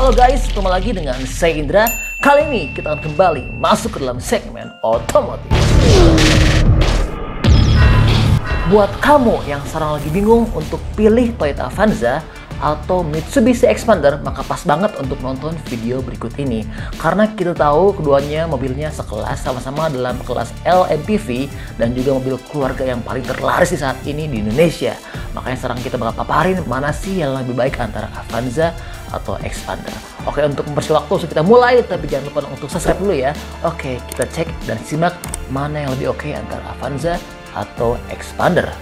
Halo guys, ketemu lagi dengan saya Indra. Kali ini kita akan kembali masuk ke dalam segmen otomotif. Buat kamu yang sekarang lagi bingung untuk pilih Toyota Avanza atau Mitsubishi Xpander, maka pas banget untuk nonton video berikut ini. Karena kita tahu keduanya mobilnya sekelas, sama-sama dalam kelas LMPV dan juga mobil keluarga yang paling terlaris di saat ini di Indonesia. Makanya sekarang kita bakal paparin mana sih yang lebih baik antara Avanza atau Xpander. Oke, untuk mempersingkat waktu kita mulai, tapi jangan lupa untuk subscribe dulu ya. Oke, kita cek dan simak mana yang lebih oke antara Avanza atau Xpander.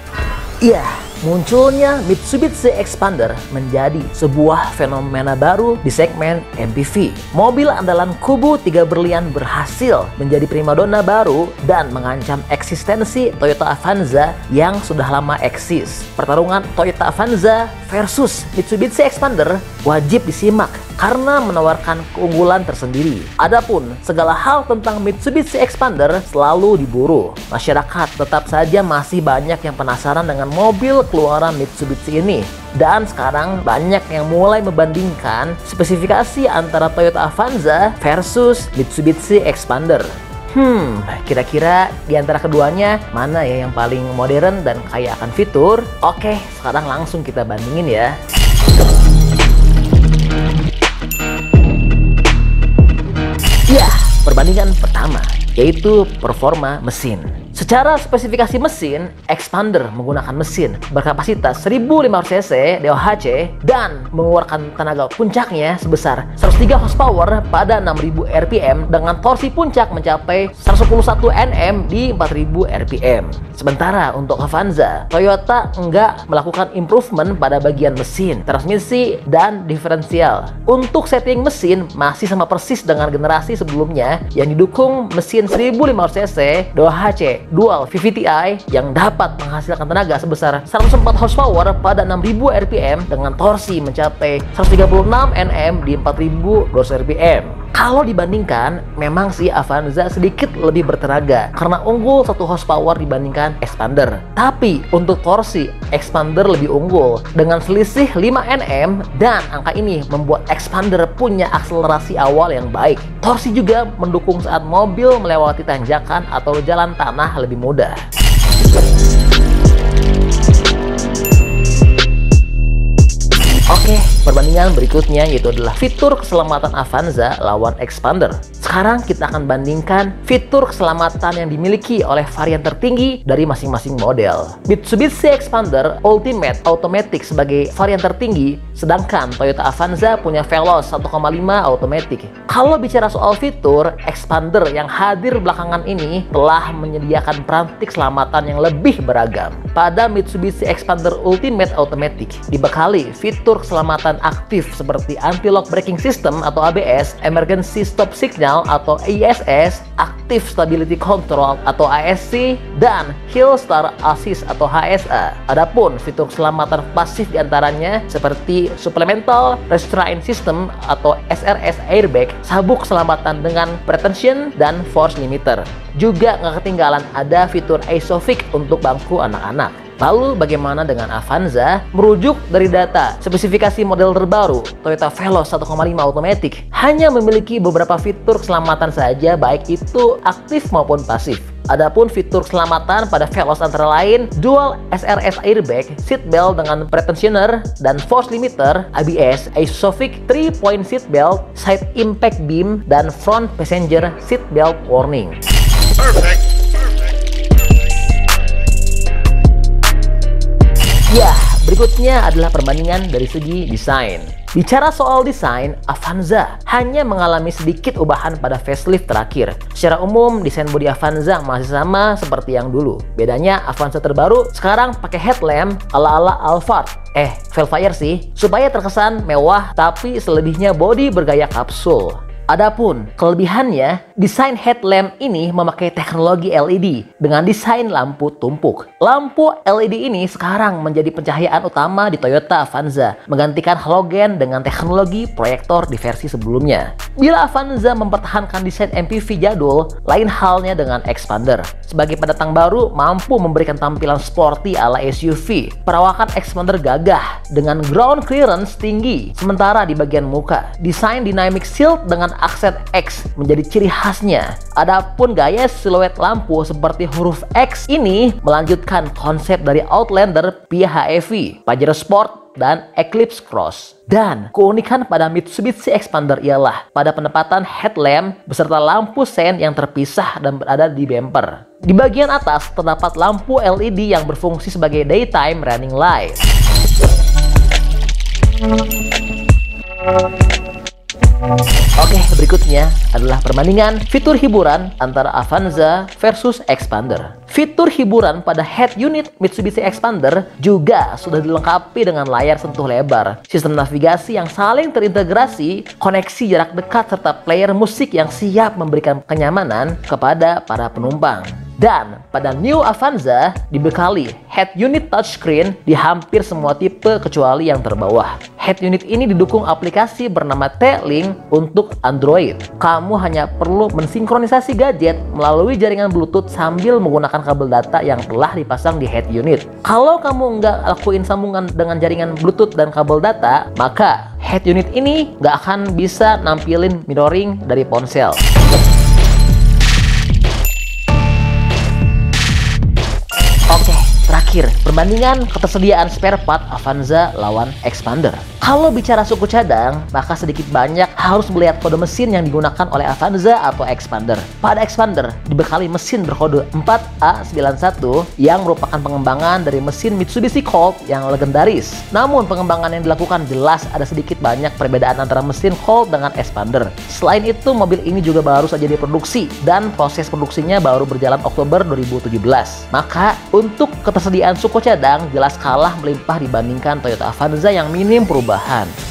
Iya, munculnya Mitsubishi Xpander menjadi sebuah fenomena baru di segmen MPV. Mobil andalan kubu 3 berlian berhasil menjadi primadona baru dan mengancam eksistensi Toyota Avanza yang sudah lama eksis. Pertarungan Toyota Avanza versus Mitsubishi Xpander wajib disimak karena menawarkan keunggulan tersendiri. Adapun segala hal tentang Mitsubishi Xpander selalu diburu. Masyarakat tetap saja masih banyak yang penasaran dengan mobil keluaran Mitsubishi ini. Dan sekarang banyak yang mulai membandingkan spesifikasi antara Toyota Avanza versus Mitsubishi Xpander. Kira-kira di antara keduanya mana ya yang paling modern dan kaya akan fitur? Oke, sekarang langsung kita bandingin ya. Ya, perbandingan pertama yaitu performa mesin. Secara spesifikasi mesin, Xpander menggunakan mesin berkapasitas 1500 cc DOHC dan mengeluarkan tenaga puncaknya sebesar 103 horsepower pada 6000 rpm dengan torsi puncak mencapai 111 Nm di 4000 rpm. Sementara untuk Avanza, Toyota enggak melakukan improvement pada bagian mesin, transmisi, dan diferensial. Untuk setting mesin masih sama persis dengan generasi sebelumnya yang didukung mesin 1500 cc DOHC Dual VVT-i yang dapat menghasilkan tenaga sebesar 104 horsepower pada 6000 rpm dengan torsi mencapai 136 Nm di 4200 rpm. Kalau dibandingkan, memang sih Avanza sedikit lebih bertenaga karena unggul 1 horsepower dibandingkan Xpander. Tapi untuk torsi, Xpander lebih unggul dengan selisih 5 Nm dan angka ini membuat Xpander punya akselerasi awal yang baik. Torsi juga mendukung saat mobil melewati tanjakan atau jalan tanah lebih mudah. Oke, perbandingan berikutnya yaitu adalah fitur keselamatan Avanza lawan Xpander. Sekarang kita akan bandingkan fitur keselamatan yang dimiliki oleh varian tertinggi dari masing-masing model. Mitsubishi Xpander Ultimate Automatic sebagai varian tertinggi, sedangkan Toyota Avanza punya Veloz 1,5 Automatic. Kalau bicara soal fitur, Xpander yang hadir belakangan ini telah menyediakan perantik keselamatan yang lebih beragam. Pada Mitsubishi Xpander Ultimate Automatic dibekali fitur keselamatan aktif seperti anti-lock braking system atau ABS, emergency stop signal atau ESS, active stability control atau ASC, dan hill start assist atau HSA. Adapun fitur keselamatan pasif diantaranya seperti supplemental restraint system atau SRS airbag, sabuk keselamatan dengan pretension, dan force limiter. Juga nggak ketinggalan ada fitur ISOFIX untuk bangku anak-anak. Lalu bagaimana dengan Avanza? Merujuk dari data spesifikasi model terbaru, Toyota Veloz 1,5 Automatic hanya memiliki beberapa fitur keselamatan saja, baik itu aktif maupun pasif. Adapun fitur keselamatan pada Veloz antara lain dual SRS airbag, seat belt dengan pretensioner dan force limiter, ABS, ISOFIX 3-point seat belt, side impact beam, dan front passenger seat belt warning. Perfect. Ya, berikutnya adalah perbandingan dari segi desain. Bicara soal desain, Avanza hanya mengalami sedikit ubahan pada facelift terakhir. Secara umum, desain bodi Avanza masih sama seperti yang dulu. Bedanya, Avanza terbaru sekarang pakai headlamp ala-ala Alphard. Velfire sih, supaya terkesan mewah, tapi selebihnya bodi bergaya kapsul. Adapun kelebihannya, desain headlamp ini memakai teknologi LED dengan desain lampu tumpuk. Lampu LED ini sekarang menjadi pencahayaan utama di Toyota Avanza, menggantikan halogen dengan teknologi proyektor di versi sebelumnya. Bila Avanza mempertahankan desain MPV jadul, lain halnya dengan Expander. Sebagai pendatang baru, mampu memberikan tampilan sporty ala SUV. Perawakan Expander gagah dengan ground clearance tinggi, sementara di bagian muka, desain dynamic shield dengan aksen X menjadi ciri khasnya. Adapun gaya siluet lampu seperti huruf X ini melanjutkan konsep dari Outlander PHEV, Pajero Sport, dan Eclipse Cross. Dan keunikan pada Mitsubishi Expander ialah pada penempatan headlamp beserta lampu sen yang terpisah dan berada di bumper. Di bagian atas terdapat lampu LED yang berfungsi sebagai daytime running light. Oke, berikutnya adalah perbandingan fitur hiburan antara Avanza versus Expander. Fitur hiburan pada head unit Mitsubishi Expander juga sudah dilengkapi dengan layar sentuh lebar, sistem navigasi yang saling terintegrasi, koneksi jarak dekat, serta player musik yang siap memberikan kenyamanan kepada para penumpang. Dan pada New Avanza dibekali head unit touchscreen di hampir semua tipe kecuali yang terbawah. Head unit ini didukung aplikasi bernama T-Link untuk Android. Kamu hanya perlu mensinkronisasi gadget melalui jaringan Bluetooth sambil menggunakan kabel data yang telah dipasang di head unit. Kalau kamu nggak lakuin sambungan dengan jaringan Bluetooth dan kabel data, maka head unit ini nggak akan bisa nampilin mirroring dari ponsel. Oke, terakhir, perbandingan ketersediaan spare part Avanza lawan Expander. Kalau bicara suku cadang, maka sedikit banyak harus melihat kode mesin yang digunakan oleh Avanza atau Expander. Pada Expander dibekali mesin berkode 4A91 yang merupakan pengembangan dari mesin Mitsubishi Colt yang legendaris. Namun pengembangan yang dilakukan jelas ada sedikit banyak perbedaan antara mesin Colt dengan Expander. Selain itu, mobil ini juga baru saja diproduksi dan proses produksinya baru berjalan Oktober 2017. Maka untuk ketersediaan suku cadang jelas kalah melimpah dibandingkan Toyota Avanza yang minim perubahan.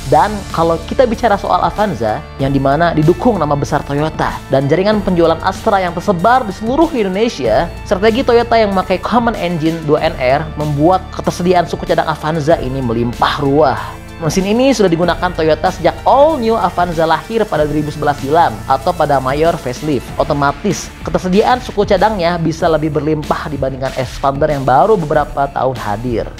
Dan kalau kita bicara soal Avanza yang dimana didukung nama besar Toyota dan jaringan penjualan Astra yang tersebar di seluruh Indonesia, strategi Toyota yang memakai Common Engine 2NR membuat ketersediaan suku cadang Avanza ini melimpah ruah. Mesin ini sudah digunakan Toyota sejak all new Avanza lahir pada 2011 silam atau pada Mayor facelift. Otomatis ketersediaan suku cadangnya bisa lebih berlimpah dibandingkan Expander yang baru beberapa tahun hadir.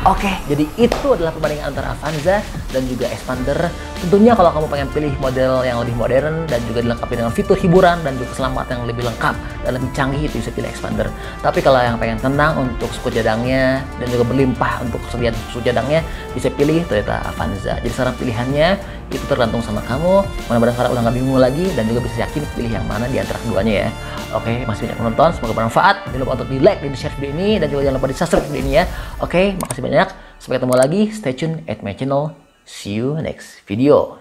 Oke, jadi itu adalah perbandingan antara Avanza dan juga Expander. Tentunya kalau kamu pengen pilih model yang lebih modern dan juga dilengkapi dengan fitur hiburan dan juga keselamatan yang lebih lengkap dan lebih canggih, itu bisa pilih Expander. Tapi kalau yang pengen tenang untuk suku cadangnya dan juga berlimpah untuk kesediaan suku cadangnya, bisa pilih Toyota Avanza. Jadi saran pilihannya itu tergantung sama kamu. Mudah-mudahan sekarang udah nggak bingung lagi dan juga bisa yakin pilih yang mana di antara keduanya ya. Oke, masih banyak menonton, semoga bermanfaat. Jangan lupa untuk di like dan di share video ini dan juga jangan lupa di subscribe video ini ya. Oke, makasih banyak. Sampai ketemu lagi. Stay tune at my channel. See you next video.